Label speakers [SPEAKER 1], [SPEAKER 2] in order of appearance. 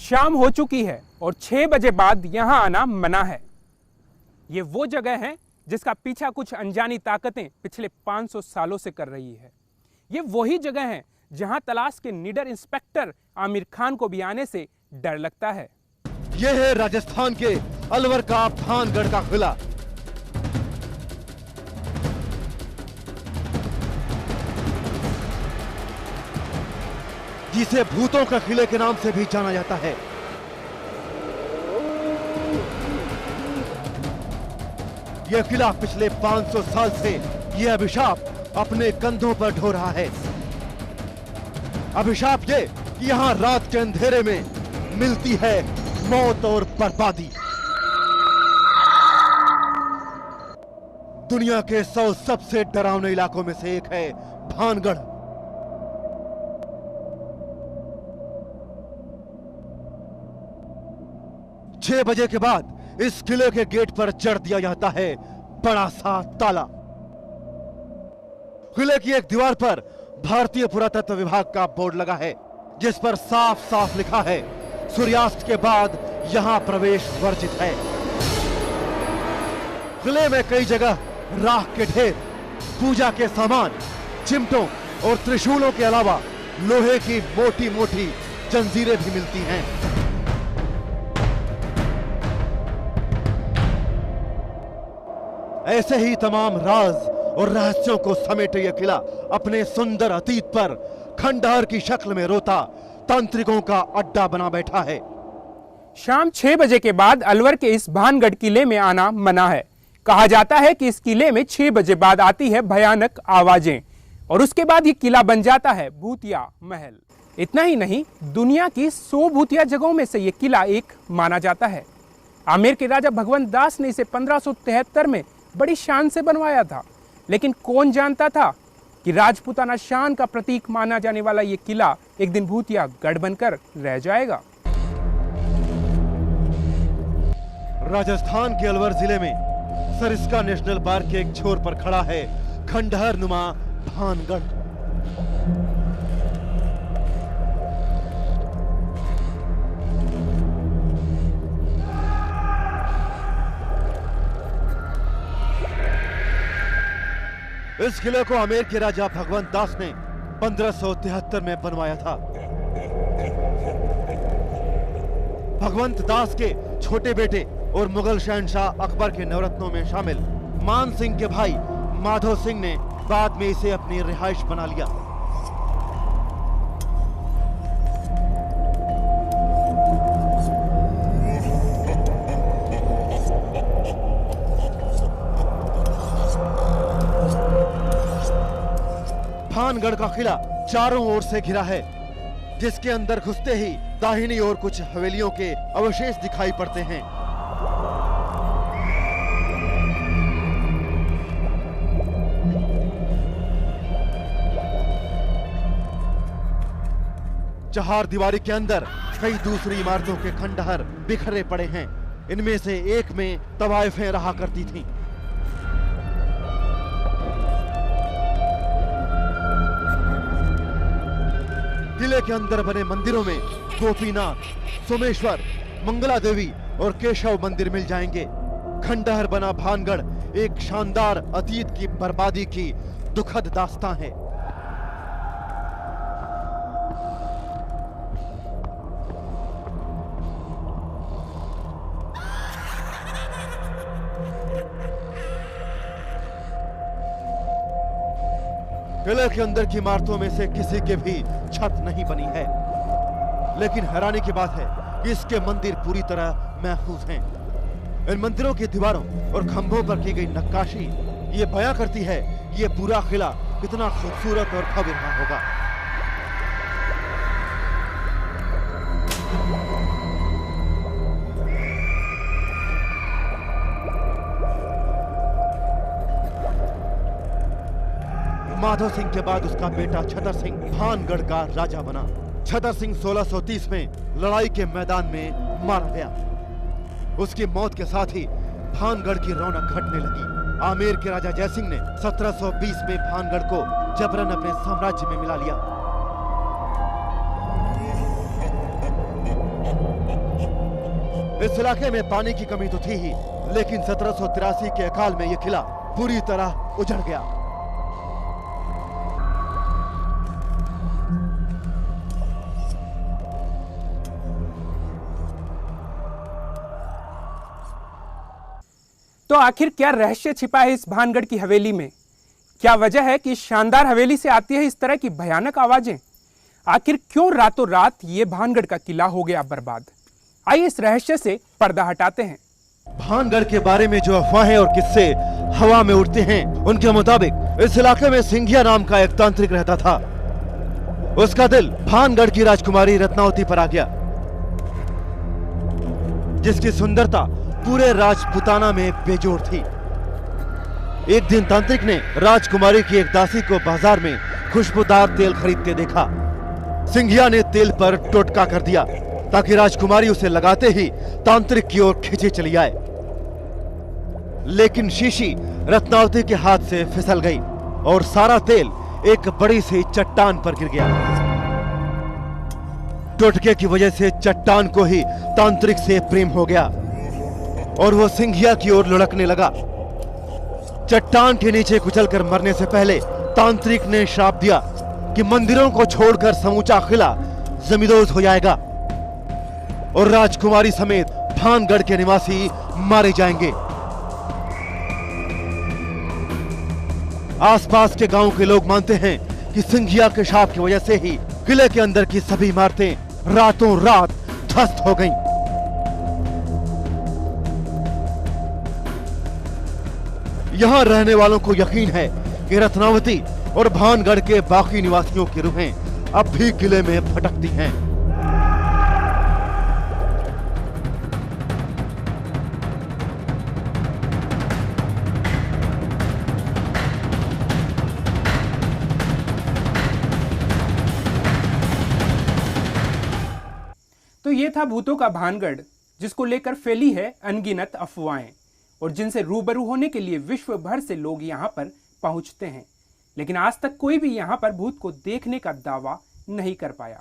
[SPEAKER 1] शाम हो चुकी है और 6 बजे बाद यहां आना मना है। ये वो जगह है जिसका पीछा कुछ अनजानी ताकतें पिछले 500 सालों से कर रही है। ये वही जगह है जहां तलाश के निडर इंस्पेक्टर आमिर खान को भी आने से डर लगता है।
[SPEAKER 2] यह है राजस्थान के अलवर का भानगढ़ का किला। जिसे भूतों के किले के नाम से भी जाना जाता है। यह किला पिछले 500 साल से यह अभिशाप अपने कंधों पर ढो रहा है। अभिशाप ये कि यहां रात के अंधेरे में मिलती है मौत और बर्बादी। दुनिया के 100 सबसे डरावने इलाकों में से एक है भानगढ़। छह बजे के बाद इस किले के गेट पर जड़ दिया जाता है बड़ा सा ताला। किले की एक दीवार पर भारतीय पुरातत्व विभाग का बोर्ड लगा है, जिस पर साफ साफ लिखा है सूर्यास्त के बाद यहां प्रवेश वर्जित है। किले में कई जगह राख के ढेर, पूजा के सामान, चिमटों और त्रिशूलों के अलावा लोहे की मोटी मोटी जंजीरें भी मिलती हैं। ऐसे ही तमाम राज और रहस्यों को समेटे यह किला अपने सुंदर अतीत पर खंडहर की शक्ल में रोता तांत्रिकों का अड्डा बना बैठा है।
[SPEAKER 1] शाम 6 बजे के बाद अलवर के इस भानगढ़ किले में आना मना है। कहा जाता है कि इस किले में 6 बजे बाद आती है भयानक आवाजें और उसके बाद ये किला बन जाता है भूतिया महल। इतना ही नहीं, दुनिया की 100 भूतिया जगहों में से ये किला एक माना जाता है। आमेर के राजा भगवंत दास ने इसे 1573 में बड़ी शान से बनवाया था, लेकिन कौन जानता था कि राजपूताना शान का प्रतीक माना जाने वाला यह किला एक दिन भूतिया गढ़ बनकर रह जाएगा।
[SPEAKER 2] राजस्थान के अलवर जिले में सरिस्का नेशनल पार्क के एक छोर पर खड़ा है खंडहर नुमा भानगढ़। इस किले को आमेर के राजा भगवंत दास ने 1573 में बनवाया था। भगवंत दास के छोटे बेटे और मुगल शहंशाह अकबर के नवरत्नों में शामिल मान सिंह के भाई माधव सिंह ने बाद में इसे अपनी रिहाइश बना लिया। भानगढ़ का किला चारों ओर से घिरा है, जिसके अंदर घुसते ही दाहिनी ओर कुछ हवेलियों के अवशेष दिखाई पड़ते हैं। चार दीवारी के अंदर कई दूसरी इमारतों के खंडहर बिखरे पड़े हैं। इनमें से एक में तवाइफें रहा करती थीं। किले के अंदर बने मंदिरों में गोपीनाथ, सोमेश्वर, मंगला देवी और केशव मंदिर मिल जाएंगे। खंडहर बना भानगढ़ एक शानदार अतीत की बर्बादी की दुखद दास्तां है। किले के अंदर की इमारतों में से किसी के भी छत नहीं बनी है, लेकिन हैरानी की बात है कि इसके मंदिर पूरी तरह महफूज हैं। इन मंदिरों की दीवारों और खंभों पर की गई नक्काशी ये बयां करती है ये पूरा किला कितना खूबसूरत और भव्य रहा होगा। माधव सिंह के बाद उसका बेटा छतर सिंह भानगढ़ का राजा बना। छतर सिंह 1630 में लड़ाई के मैदान में मारा गया। उसकी मौत के साथ ही भानगढ़ की रौनक घटने लगी। आमेर के राजा जयसिंह ने 1720 में भानगढ़ को जबरन अपने साम्राज्य में मिला लिया। इस इलाके में पानी की कमी तो थी ही, लेकिन 1783 के अकाल में यह किला पूरी तरह उजड़ गया।
[SPEAKER 1] तो आखिर क्या रहस्य छिपा है इस भानगढ़ की हवेली में? क्या वजह है कि इस शानदार हवेली से आती है इस तरह की भयानक आवाजें? आखिर क्यों रातों रात ये भानगढ़ का किला हो गया बर्बाद? आइए इस रहस्य से पर्दा हटाते हैं।
[SPEAKER 2] भानगढ़ के बारे में जो अफवाहें और किस्से हवा में उड़ते हैं, उनके मुताबिक इस इलाके में सिंघिया नाम का एक तांत्रिक रहता था। उसका दिल भानगढ़ की राजकुमारी रत्नावती पर आ गया, जिसकी सुंदरता पूरे राजपुताना में बेजोड़ थी। एक दिन तांत्रिक ने राजकुमारी की एक दासी को बाजार में खुशबूदार तेल खरीदते देखा। सिंघिया ने तेल पर टोटका कर दिया ताकि राजकुमारी उसे लगाते ही तांत्रिक की ओर खींची चली आए, लेकिन शीशी रत्नावती के हाथ से फिसल गई और सारा तेल एक बड़ी सी चट्टान पर गिर गया। टोटके की वजह से चट्टान को ही तांत्रिक से प्रेम हो गया और वो सिंघिया की ओर लुढ़कने लगा। चट्टान के नीचे कुचलकर मरने से पहले तांत्रिक ने श्राप दिया कि मंदिरों को छोड़कर समूचा किला जमींदोज हो जाएगा और राजकुमारी समेत भानगढ़ के निवासी मारे जाएंगे। आसपास के गांव के लोग मानते हैं कि सिंघिया के शाप की वजह से ही किले के अंदर की सभी इमारतें रातों रात ध्वस्त हो गईं। यहां रहने वालों को यकीन है कि रत्नावती और भानगढ़ के बाकी निवासियों की रूहें अब भी किले में भटकती हैं।
[SPEAKER 1] तो ये था भूतों का भानगढ़, जिसको लेकर फैली है अनगिनत अफवाहें और जिनसे रूबरू होने के लिए विश्व भर से लोग यहाँ पर पहुंचते हैं, लेकिन आज तक कोई भी यहाँ पर भूत को देखने का दावा नहीं कर पाया।